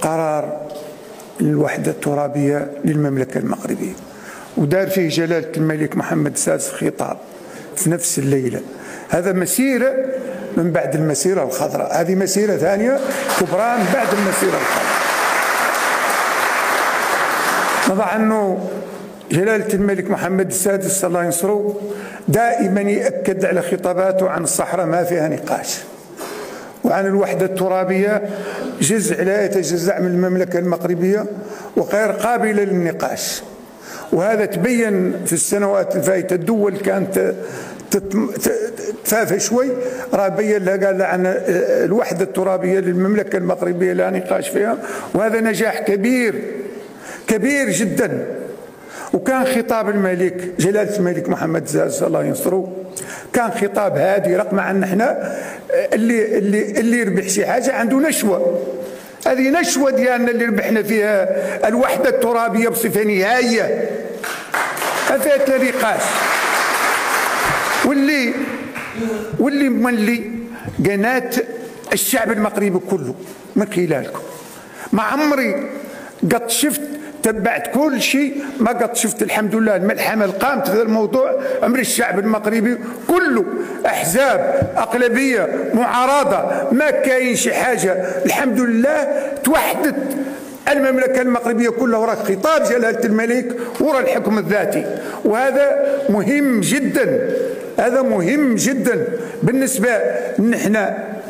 قرار الوحدة الترابية للمملكة المغربية، ودار فيه جلالة الملك محمد السادس خطاب في نفس الليلة. هذا مسيرة من بعد المسيرة الخضراء، هذه مسيرة ثانية كبرى من بعد المسيرة الخضراء. نضع أنه جلالة الملك محمد السادس الله ينصره دائما يأكد على خطاباته عن الصحراء ما فيها نقاش، وعن الوحدة الترابية جزء لا يتجزأ من المملكة المغربية وغير قابلة للنقاش. وهذا تبين في السنوات الفائتة. الدول كانت تفافى شوي، راه بين لها قال عن الوحدة الترابية للمملكة المغربية لا نقاش فيها، وهذا نجاح كبير كبير جدا. وكان خطاب الملك جلالة الملك محمد السادس الله ينصره كان خطاب هادي، رغم ان احنا اللي يربح شي حاجه عنده نشوه. هذه نشوه ديالنا اللي ربحنا فيها الوحده الترابيه بصفه نهائيه، ما فيها نقاش. واللي مولي قناه الشعب المغربي كله من خلالكم. ما عمري قد شفت تبعت كل شيء، ما قد شفت الحمد لله الملحمه اللي قامت في هذا الموضوع امر الشعب المغربي كله، احزاب اقلبيه معارضه، ما كاين شي حاجه الحمد لله توحدت المملكه المغربيه كلها وراء خطاب جلاله الملك وراء الحكم الذاتي. وهذا مهم جدا، هذا مهم جدا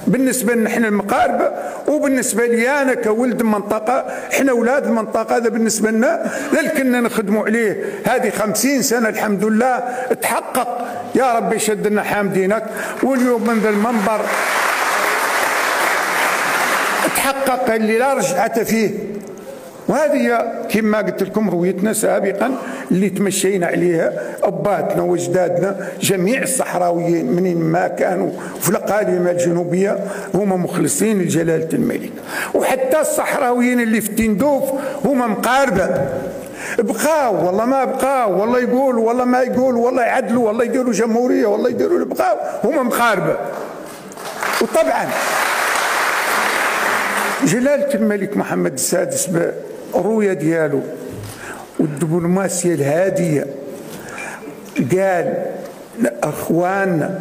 بالنسبة لنا المغاربة، وبالنسبة لي أنا كولد منطقة، إحنا أولاد المنطقة. هذا بالنسبة لنا لكننا نخدموا عليه هذه 50 سنة الحمد لله تحقق. يا رب يشد لنا حامدينك. واليوم من ذا المنبر تحقق اللي لا رجعة فيه. وهذه كما قلت لكم رؤيتنا سابقا اللي تمشينا عليها أباتنا وأجدادنا. جميع الصحراويين منين ما كانوا في الأقاليم الجنوبية هما مخلصين لجلالة الملك، وحتى الصحراويين اللي في التندوف هما مقاربة. بقاو والله ما بقاو، والله يقولوا والله ما يقولوا، والله يعدلوا والله يديروا جمهورية والله يديروا، بقاو هما مقاربة. وطبعا جلالة الملك محمد السادس بالرؤية ديالو والدبلوماسية الهادية قال اخواننا،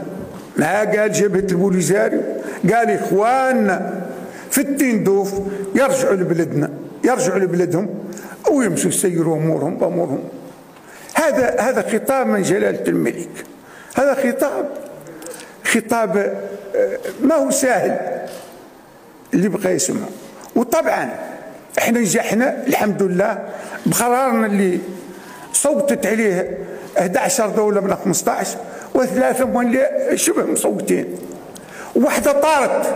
ما قال جبهة البوليزاريو، قال اخواننا في التندوف يرجعوا لبلدنا، يرجعوا لبلدهم ويمشوا يسيروا امورهم. هذا خطاب من جلالة الملك، هذا خطاب ما هو سهل اللي بقى يسمعه. وطبعا احنا نجحنا الحمد لله بقرارنا اللي صوتت عليه 11 دولة من 15، وثلاثة اللي شبه مصوتين، وواحدة طارت